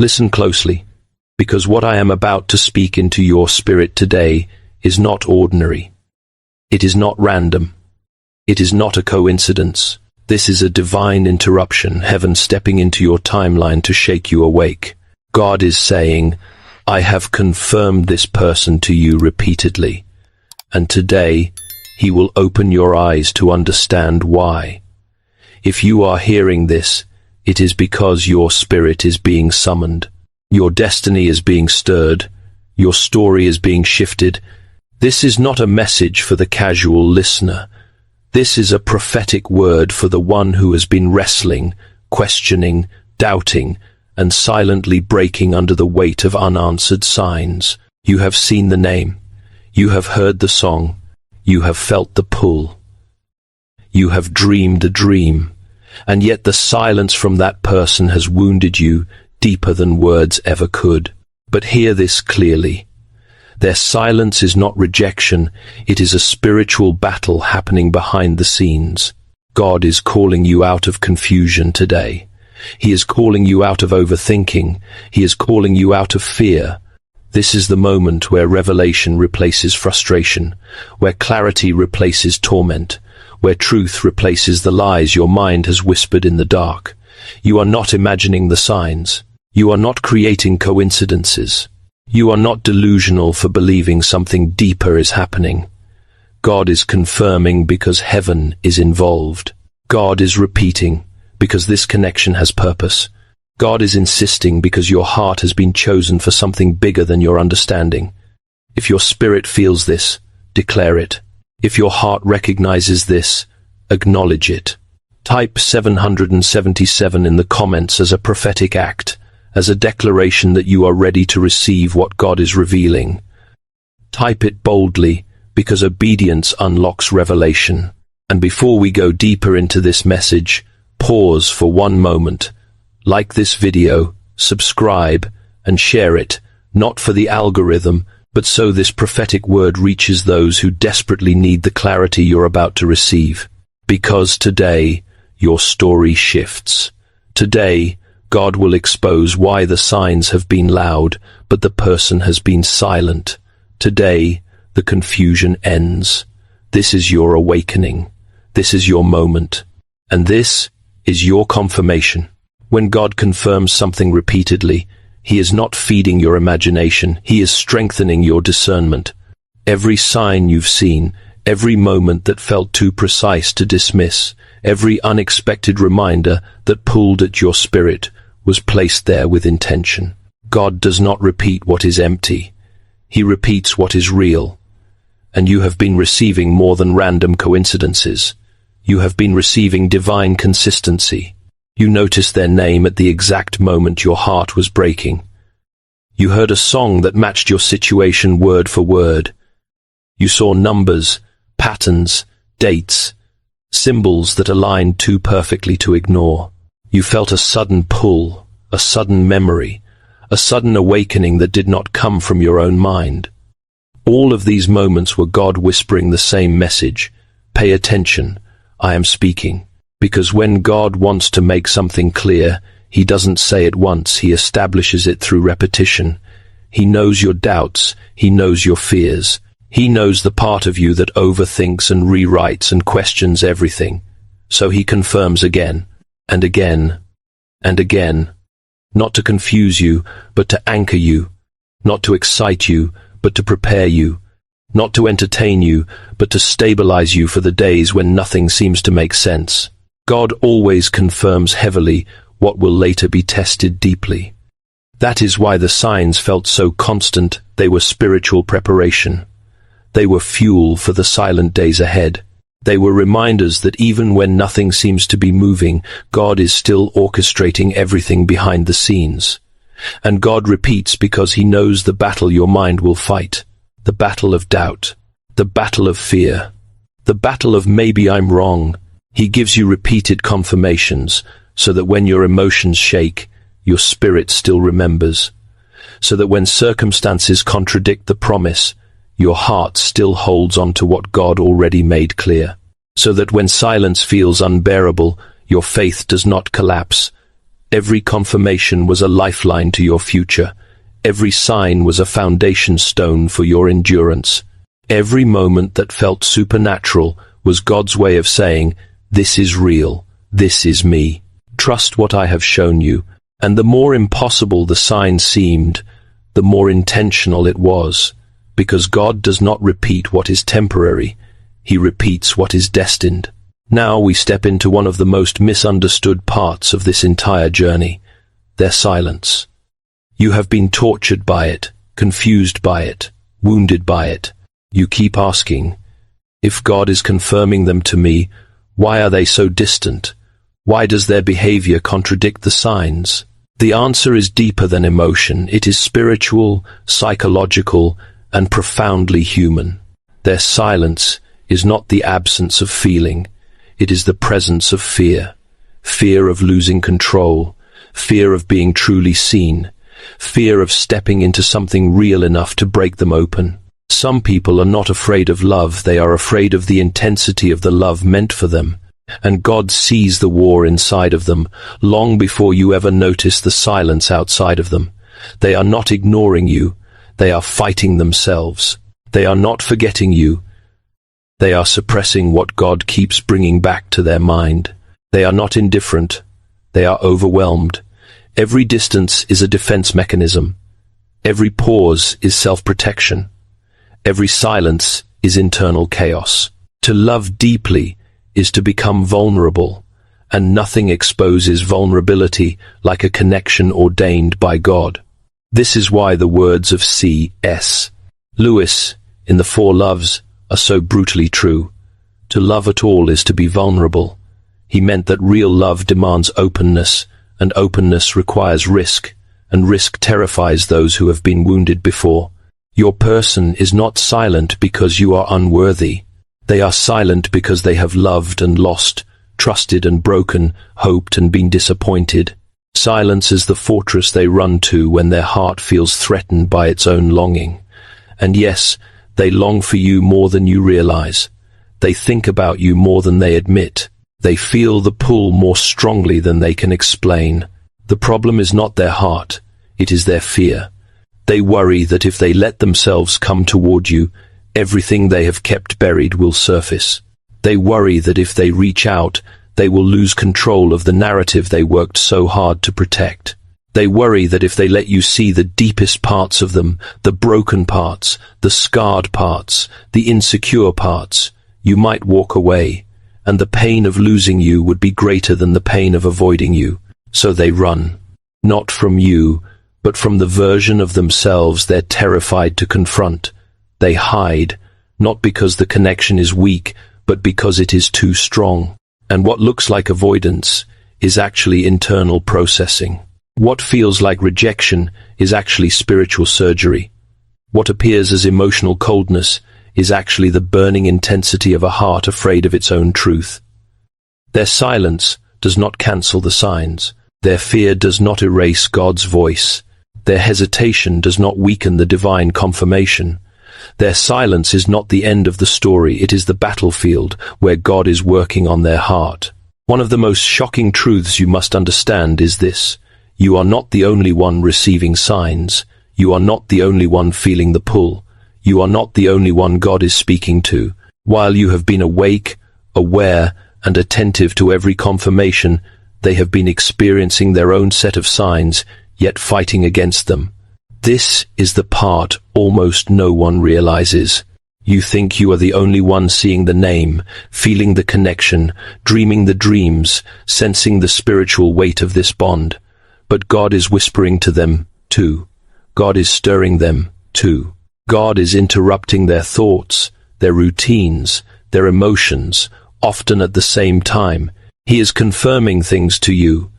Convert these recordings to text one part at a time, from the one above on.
Listen closely, because what I am about to speak into your spirit today is not ordinary. It is not random. It is not a coincidence. This is a divine interruption, heaven stepping into your timeline to shake you awake. God is saying, I have confirmed this person to you repeatedly, and today he will open your eyes to understand why. If you are hearing this, it is because your spirit is being summoned. Your destiny is being stirred. Your story is being shifted. This is not a message for the casual listener. This is a prophetic word for the one who has been wrestling, questioning, doubting, and silently breaking under the weight of unanswered signs. You have seen the name. You have heard the song. You have felt the pull. You have dreamed the dream. And yet the silence from that person has wounded you deeper than words ever could. But hear this clearly. Their silence is not rejection, it is a spiritual battle happening behind the scenes. God is calling you out of confusion today. He is calling you out of overthinking. He is calling you out of fear. This is the moment where revelation replaces frustration, where clarity replaces torment, where truth replaces the lies your mind has whispered in the dark. You are not imagining the signs. You are not creating coincidences. You are not delusional for believing something deeper is happening. God is confirming because heaven is involved. God is repeating because this connection has purpose. God is insisting because your heart has been chosen for something bigger than your understanding. If your spirit feels this, declare it. If your heart recognizes this, acknowledge it. Type 777 in the comments as a prophetic act, as a declaration that you are ready to receive what God is revealing. Type it boldly, because obedience unlocks revelation. And before we go deeper into this message, pause for one moment. Like this video, subscribe, and share it, not for the algorithm, but so this prophetic word reaches those who desperately need the clarity you're about to receive. Because today, your story shifts. Today, God will expose why the signs have been loud, but the person has been silent. Today, the confusion ends. This is your awakening. This is your moment. And this is your confirmation. When God confirms something repeatedly, He is not feeding your imagination. He is strengthening your discernment. Every sign you've seen, every moment that felt too precise to dismiss, every unexpected reminder that pulled at your spirit, was placed there with intention. God does not repeat what is empty. He repeats what is real. And you have been receiving more than random coincidences. You have been receiving divine consistency. You noticed their name at the exact moment your heart was breaking. You heard a song that matched your situation word for word. You saw numbers, patterns, dates, symbols that aligned too perfectly to ignore. You felt a sudden pull, a sudden memory, a sudden awakening that did not come from your own mind. All of these moments were God whispering the same message. Pay attention, I am speaking. Because when God wants to make something clear, He doesn't say it once, He establishes it through repetition. He knows your doubts, He knows your fears. He knows the part of you that overthinks and rewrites and questions everything. So He confirms again, and again, and again. Not to confuse you, but to anchor you. Not to excite you, but to prepare you. Not to entertain you, but to stabilize you for the days when nothing seems to make sense. God always confirms heavily what will later be tested deeply. That is why the signs felt so constant. They were spiritual preparation. They were fuel for the silent days ahead. They were reminders that even when nothing seems to be moving, God is still orchestrating everything behind the scenes. And God repeats because He knows the battle your mind will fight. The battle of doubt. The battle of fear. The battle of maybe I'm wrong. He gives you repeated confirmations, so that when your emotions shake, your spirit still remembers. So that when circumstances contradict the promise, your heart still holds on to what God already made clear. So that when silence feels unbearable, your faith does not collapse, Every confirmation was a lifeline to your future. Every sign was a foundation stone for your endurance. Every moment that felt supernatural was God's way of saying, "This is real. This is me. Trust what I have shown you." And the more impossible the sign seemed, the more intentional it was, because God does not repeat what is temporary. He repeats what is destined. Now we step into one of the most misunderstood parts of this entire journey, their silence. You have been tortured by it, confused by it, wounded by it. You keep asking, if God is confirming them to me, why are they so distant? Why does their behavior contradict the signs? The answer is deeper than emotion. It is spiritual, psychological, and profoundly human. Their silence is not the absence of feeling. It is the presence of fear. Fear of losing control. Fear of being truly seen. Fear of stepping into something real enough to break them open. Some people are not afraid of love. They are afraid of the intensity of the love meant for them. And God sees the war inside of them, long before you ever notice the silence outside of them. They are not ignoring you. They are fighting themselves. They are not forgetting you. They are suppressing what God keeps bringing back to their mind. They are not indifferent. They are overwhelmed. Every distance is a defense mechanism. Every pause is self-protection. Every silence is internal chaos. To love deeply is to become vulnerable, and nothing exposes vulnerability like a connection ordained by God. This is why the words of C.S. Lewis in The Four Loves are so brutally true. To love at all is to be vulnerable. He meant that real love demands openness, and openness requires risk, and risk terrifies those who have been wounded before. Your person is not silent because you are unworthy. They are silent because they have loved and lost, trusted and broken, hoped and been disappointed. Silence is the fortress they run to when their heart feels threatened by its own longing. And yes, they long for you more than you realize. They think about you more than they admit. They feel the pull more strongly than they can explain. The problem is not their heart, it is their fear. They worry that if they let themselves come toward you, everything they have kept buried will surface. They worry that if they reach out, they will lose control of the narrative they worked so hard to protect. They worry that if they let you see the deepest parts of them, the broken parts, the scarred parts, the insecure parts, you might walk away, and the pain of losing you would be greater than the pain of avoiding you. So they run, not from you, but from the version of themselves they're terrified to confront. They hide, not because the connection is weak, but because it is too strong. And what looks like avoidance is actually internal processing. What feels like rejection is actually spiritual surgery. What appears as emotional coldness is actually the burning intensity of a heart afraid of its own truth. Their silence does not cancel the signs. Their fear does not erase God's voice. Their hesitation does not weaken the divine confirmation. Their silence is not the end of the story, it is the battlefield where God is working on their heart. One of the most shocking truths you must understand is this: you are not the only one receiving signs. You are not the only one feeling the pull. You are not the only one God is speaking to. While you have been awake, aware, and attentive to every confirmation, they have been experiencing their own set of signs, yet fighting against them. This is the part almost no one realizes. You think you are the only one seeing the name, feeling the connection, dreaming the dreams, sensing the spiritual weight of this bond. But God is whispering to them, too. God is stirring them, too. God is interrupting their thoughts, their routines, their emotions, often at the same time. He is confirming things to you.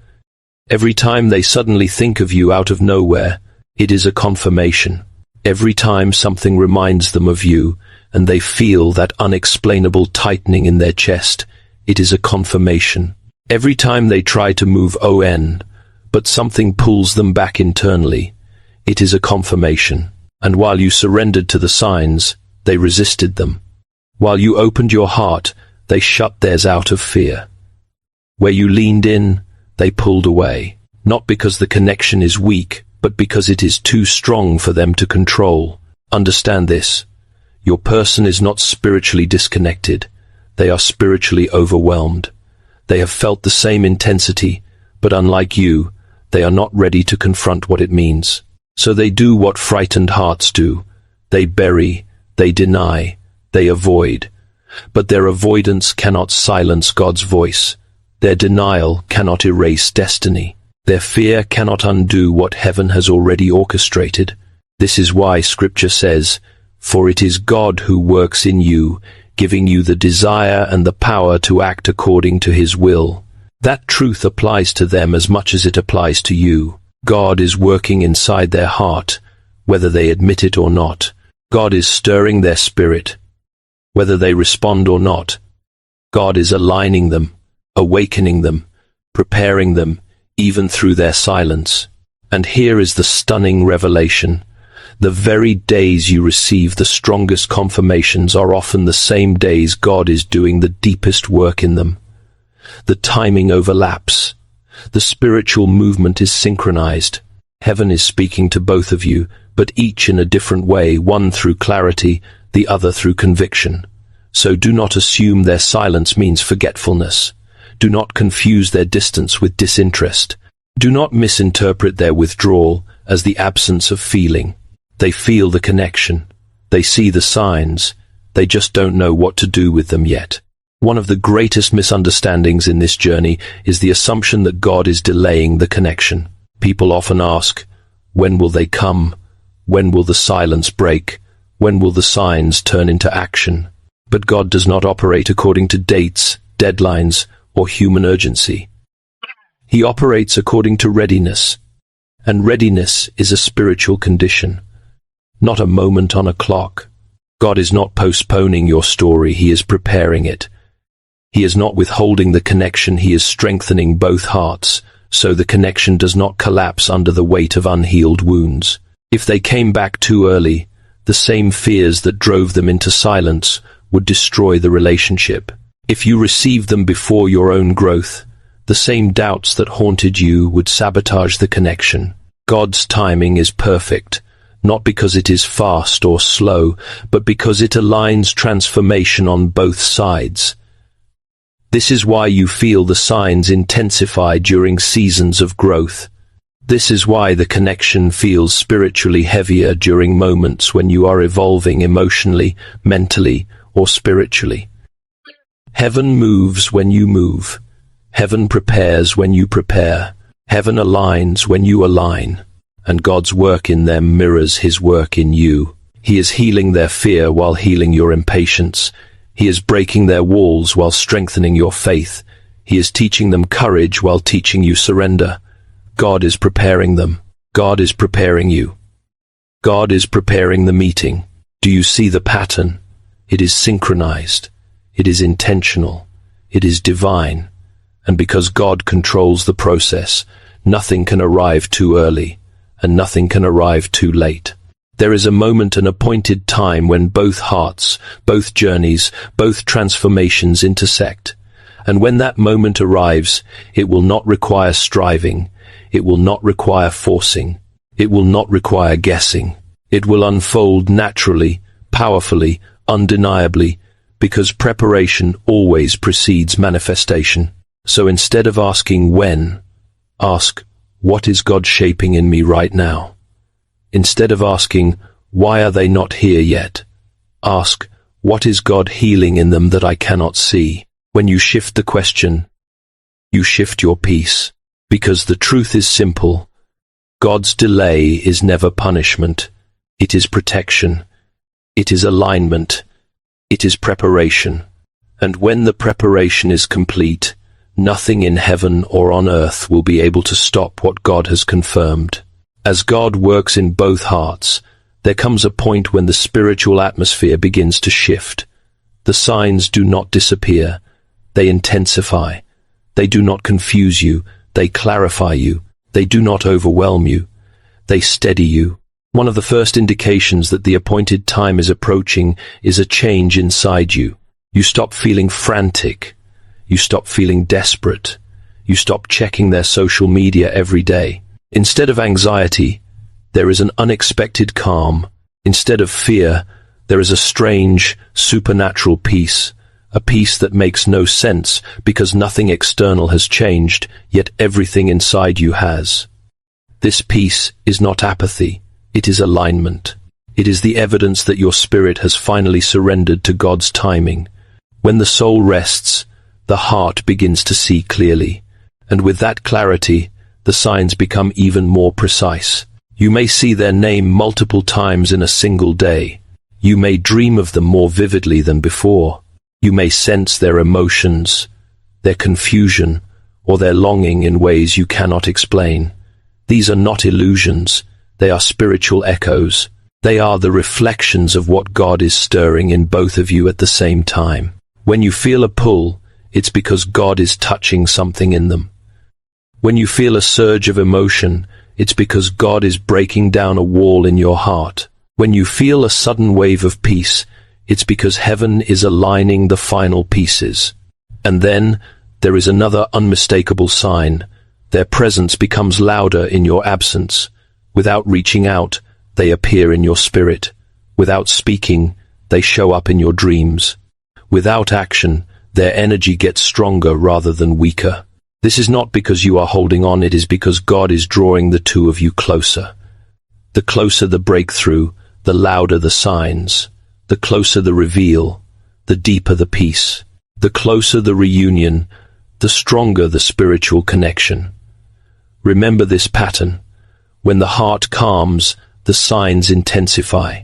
Every time they suddenly think of you out of nowhere, it is a confirmation. Every time something reminds them of you, and they feel that unexplainable tightening in their chest, it is a confirmation. Every time they try to move on, but something pulls them back internally, it is a confirmation. And while you surrendered to the signs, they resisted them. While you opened your heart, they shut theirs out of fear. Where you leaned in, they pulled away. not because the connection is weak, but because it is too strong for them to control. Understand this. Your person is not spiritually disconnected. They are spiritually overwhelmed. They have felt the same intensity, but unlike you, they are not ready to confront what it means. So they do what frightened hearts do. They bury, they deny, they avoid. But their avoidance cannot silence God's voice. Their denial cannot erase destiny. Their fear cannot undo what heaven has already orchestrated. This is why Scripture says, "For it is God who works in you, giving you the desire and the power to act according to His will." That truth applies to them as much as it applies to you. God is working inside their heart, whether they admit it or not. God is stirring their spirit, whether they respond or not. God is aligning them, awakening them, preparing them, even through their silence. And here is the stunning revelation. The very days you receive the strongest confirmations are often the same days God is doing the deepest work in them. The timing overlaps. The spiritual movement is synchronized. Heaven is speaking to both of you, but each in a different way, one through clarity, the other through conviction. So do not assume their silence means forgetfulness. Do not confuse their distance with disinterest. Do not misinterpret their withdrawal as the absence of feeling. They feel the connection. They see the signs. They just don't know what to do with them yet. One of the greatest misunderstandings in this journey is the assumption that God is delaying the connection. People often ask, when will they come? When will the silence break? When will the signs turn into action? But God does not operate according to dates, deadlines, or human urgency. He operates according to readiness, and readiness is a spiritual condition, not a moment on a clock. God is not postponing your story, He is preparing it. He is not withholding the connection, He is strengthening both hearts, so the connection does not collapse under the weight of unhealed wounds. If they came back too early, the same fears that drove them into silence would destroy the relationship. If you received them before your own growth, the same doubts that haunted you would sabotage the connection. God's timing is perfect, not because it is fast or slow, but because it aligns transformation on both sides. This is why you feel the signs intensify during seasons of growth. This is why the connection feels spiritually heavier during moments when you are evolving emotionally, mentally, or spiritually. Heaven moves when you move. Heaven prepares when you prepare. Heaven aligns when you align. And God's work in them mirrors His work in you. He is healing their fear while healing your impatience. He is breaking their walls while strengthening your faith. He is teaching them courage while teaching you surrender. God is preparing them. God is preparing you. God is preparing the meeting. Do you see the pattern? It is synchronized. It is intentional. It is divine. And because God controls the process, nothing can arrive too early, and nothing can arrive too late. There is a moment, an appointed time when both hearts, both journeys, both transformations intersect. And when that moment arrives, it will not require striving. It will not require forcing. It will not require guessing. It will unfold naturally, powerfully, undeniably, because preparation always precedes manifestation. So instead of asking when, ask, what is God shaping in me right now? Instead of asking, why are they not here yet? Ask, what is God healing in them that I cannot see? When you shift the question, you shift your peace. Because the truth is simple. God's delay is never punishment. It is protection. It is alignment. It is preparation. And when the preparation is complete, nothing in heaven or on earth will be able to stop what God has confirmed. As God works in both hearts, there comes a point when the spiritual atmosphere begins to shift. The signs do not disappear. They intensify. They do not confuse you. They clarify you. They do not overwhelm you. They steady you. One of the first indications that the appointed time is approaching is a change inside you. You stop feeling frantic. You stop feeling desperate. You stop checking their social media every day. Instead of anxiety, there is an unexpected calm. Instead of fear, there is a strange, supernatural peace, a peace that makes no sense because nothing external has changed, yet everything inside you has. This peace is not apathy, it is alignment. It is the evidence that your spirit has finally surrendered to God's timing. When the soul rests, the heart begins to see clearly. And with that clarity, the signs become even more precise. You may see their name multiple times in a single day. You may dream of them more vividly than before. You may sense their emotions, their confusion, or their longing in ways you cannot explain. These are not illusions, they are spiritual echoes. They are the reflections of what God is stirring in both of you at the same time. When you feel a pull, it's because God is touching something in them. When you feel a surge of emotion, it's because God is breaking down a wall in your heart. When you feel a sudden wave of peace, it's because heaven is aligning the final pieces. And then, there is another unmistakable sign. Their presence becomes louder in your absence. Without reaching out, they appear in your spirit. Without speaking, they show up in your dreams. Without action, their energy gets stronger rather than weaker. This is not because you are holding on, it is because God is drawing the two of you closer. The closer the breakthrough, the louder the signs. The closer the reveal, the deeper the peace. The closer the reunion, the stronger the spiritual connection. Remember this pattern. When the heart calms, the signs intensify.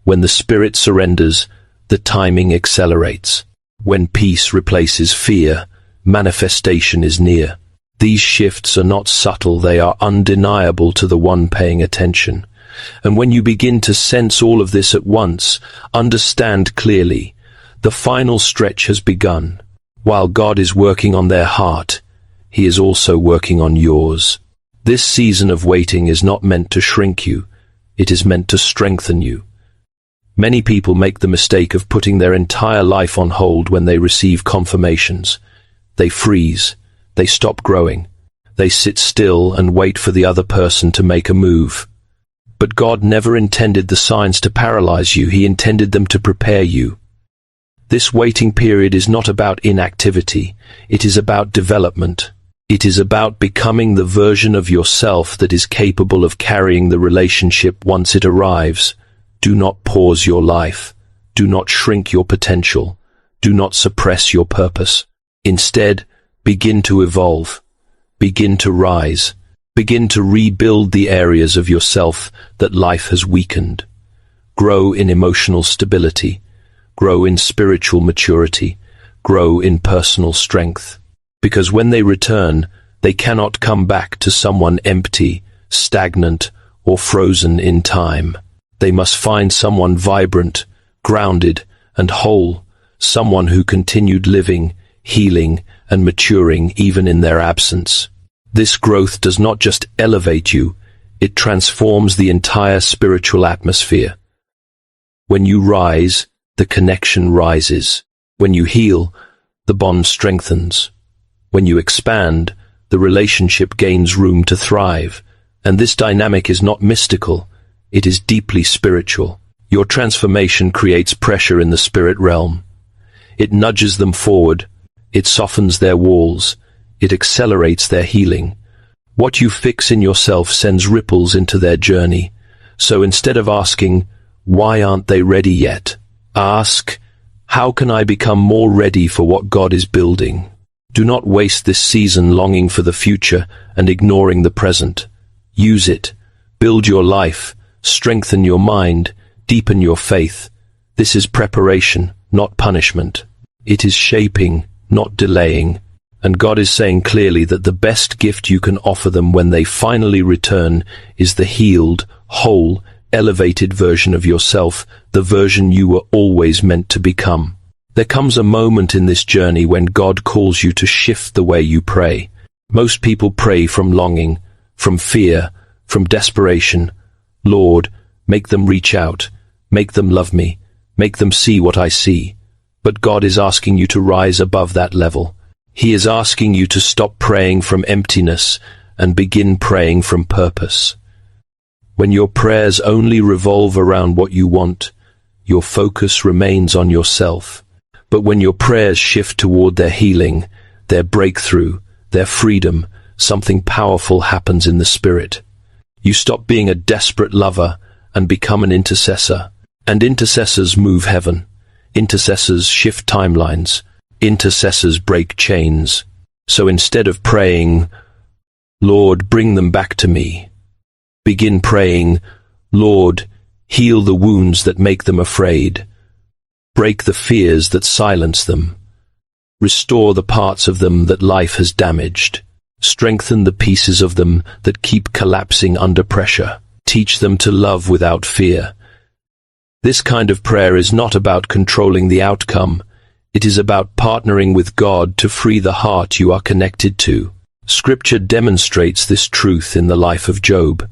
When the spirit surrenders, the timing accelerates. When peace replaces fear, manifestation is near. These shifts are not subtle, they are undeniable to the one paying attention. And when you begin to sense all of this at once, understand clearly, the final stretch has begun. While God is working on their heart, He is also working on yours. This season of waiting is not meant to shrink you, it is meant to strengthen you. Many people make the mistake of putting their entire life on hold when they receive confirmations. They freeze, they stop growing, they sit still and wait for the other person to make a move. But God never intended the signs to paralyze you, He intended them to prepare you. This waiting period is not about inactivity, it is about development. It is about becoming the version of yourself that is capable of carrying the relationship once it arrives. Do not pause your life. Do not shrink your potential. Do not suppress your purpose. Instead, begin to evolve. Begin to rise. Begin to rebuild the areas of yourself that life has weakened. Grow in emotional stability. Grow in spiritual maturity. Grow in personal strength. Because when they return, they cannot come back to someone empty, stagnant, or frozen in time. They must find someone vibrant, grounded, and whole, someone who continued living, healing, and maturing even in their absence. This growth does not just elevate you, it transforms the entire spiritual atmosphere. When you rise, the connection rises. When you heal, the bond strengthens. When you expand, the relationship gains room to thrive. And this dynamic is not mystical, it is deeply spiritual. Your transformation creates pressure in the spirit realm. It nudges them forward, it softens their walls, it accelerates their healing. What you fix in yourself sends ripples into their journey. So instead of asking, why aren't they ready yet? Ask, how can I become more ready for what God is building? Do not waste this season longing for the future and ignoring the present. Use it. Build your life. Strengthen your mind. Deepen your faith. This is preparation, not punishment. It is shaping, not delaying. And God is saying clearly that the best gift you can offer them when they finally return is the healed, whole, elevated version of yourself, the version you were always meant to become. There comes a moment in this journey when God calls you to shift the way you pray. Most people pray from longing, from fear, from desperation. Lord, make them reach out, make them love me, make them see what I see. But God is asking you to rise above that level. He is asking you to stop praying from emptiness and begin praying from purpose. When your prayers only revolve around what you want, your focus remains on yourself. But when your prayers shift toward their healing, their breakthrough, their freedom, something powerful happens in the spirit. You stop being a desperate lover and become an intercessor. And intercessors move heaven. Intercessors shift timelines. Intercessors break chains. So instead of praying, "Lord, bring them back to me," begin praying, "Lord, heal the wounds that make them afraid. Break the fears that silence them. Restore the parts of them that life has damaged. Strengthen the pieces of them that keep collapsing under pressure. Teach them to love without fear." This kind of prayer is not about controlling the outcome. It is about partnering with God to free the heart you are connected to. Scripture demonstrates this truth in the life of Job.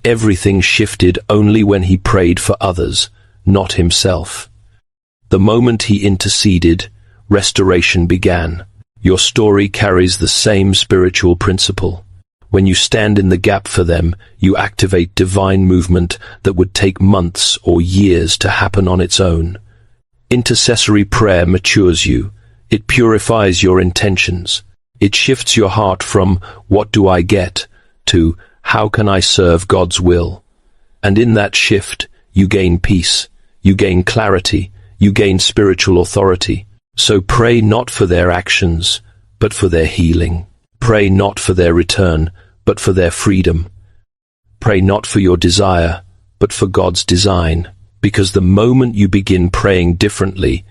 Everything shifted only when he prayed for others, not himself. The moment he interceded, restoration began. Your story carries the same spiritual principle. When you stand in the gap for them, you activate divine movement that would take months or years to happen on its own. Intercessory prayer matures you. It purifies your intentions. It shifts your heart from "what do I get" to "how can I serve God's will?" And in that shift, you gain peace, you gain clarity, you gain spiritual authority. So pray not for their actions, but for their healing. Pray not for their return, but for their freedom. Pray not for your desire, but for God's design. Because the moment you begin praying differently,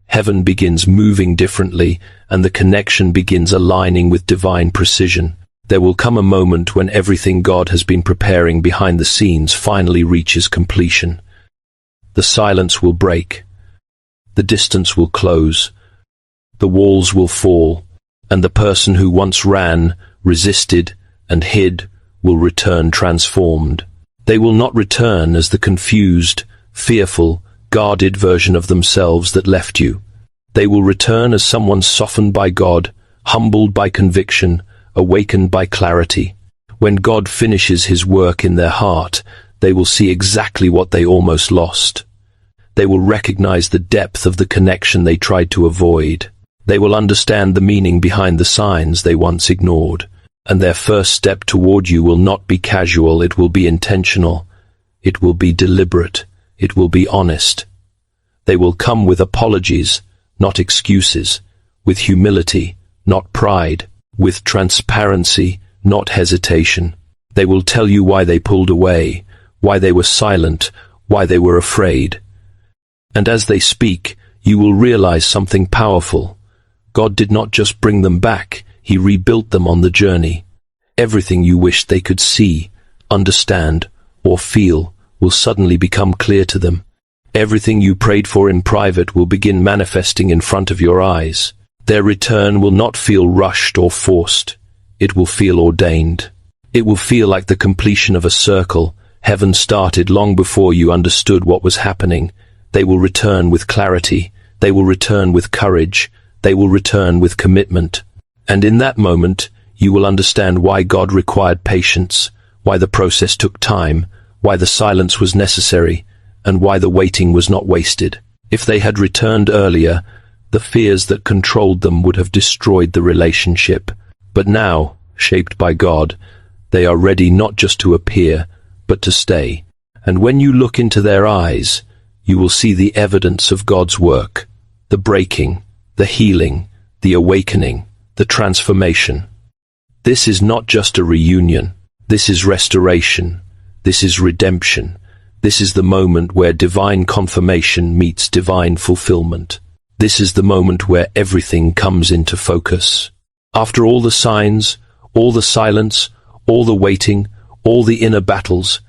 heaven begins moving differently, and the connection begins aligning with divine precision. There will come a moment when everything God has been preparing behind the scenes finally reaches completion. The silence will break. The distance will close. The walls will fall, and the person who once ran, resisted, and hid will return transformed. They will not return as the confused, fearful, guarded version of themselves that left you. They will return as someone softened by God, humbled by conviction, awakened by clarity. When God finishes his work in their heart, they will see exactly what they almost lost. They will recognize the depth of the connection they tried to avoid. They will understand the meaning behind the signs they once ignored. And their first step toward you will not be casual, it will be intentional. It will be deliberate. It will be honest. They will come with apologies, not excuses, with humility, not pride, with transparency, not hesitation. They will tell you why they pulled away, why they were silent, why they were afraid. And as they speak, you will realize something powerful. God did not just bring them back, he rebuilt them on the journey. Everything you wished they could see, understand, or feel will suddenly become clear to them. Everything you prayed for in private will begin manifesting in front of your eyes. Their return will not feel rushed or forced. It will feel ordained. It will feel like the completion of a circle. Heaven started long before you understood what was happening. They will return with clarity. They will return with courage. They will return with commitment. And in that moment, you will understand why God required patience, why the process took time, why the silence was necessary, and why the waiting was not wasted. If they had returned earlier, the fears that controlled them would have destroyed the relationship. But now, shaped by God, they are ready not just to appear, but to stay. And when you look into their eyes, you will see the evidence of God's work, the breaking, the healing, the awakening, the transformation. This is not just a reunion. This is restoration. This is redemption. This is the moment where divine confirmation meets divine fulfillment. This is the moment where everything comes into focus. After all the signs, all the silence, all the waiting, all the inner battles,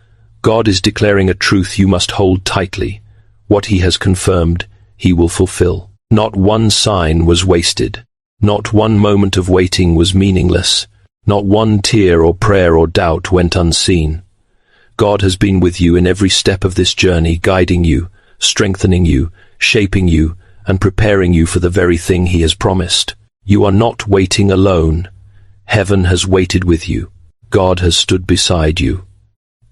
God is declaring a truth you must hold tightly. What he has confirmed, he will fulfill. Not one sign was wasted. Not one moment of waiting was meaningless. Not one tear or prayer or doubt went unseen. God has been with you in every step of this journey, guiding you, strengthening you, shaping you, and preparing you for the very thing he has promised. You are not waiting alone. Heaven has waited with you. God has stood beside you.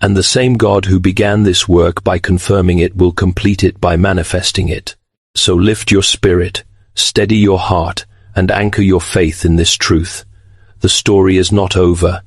And the same God who began this work by confirming it will complete it by manifesting it. So lift your spirit, steady your heart, and anchor your faith in this truth. The story is not over.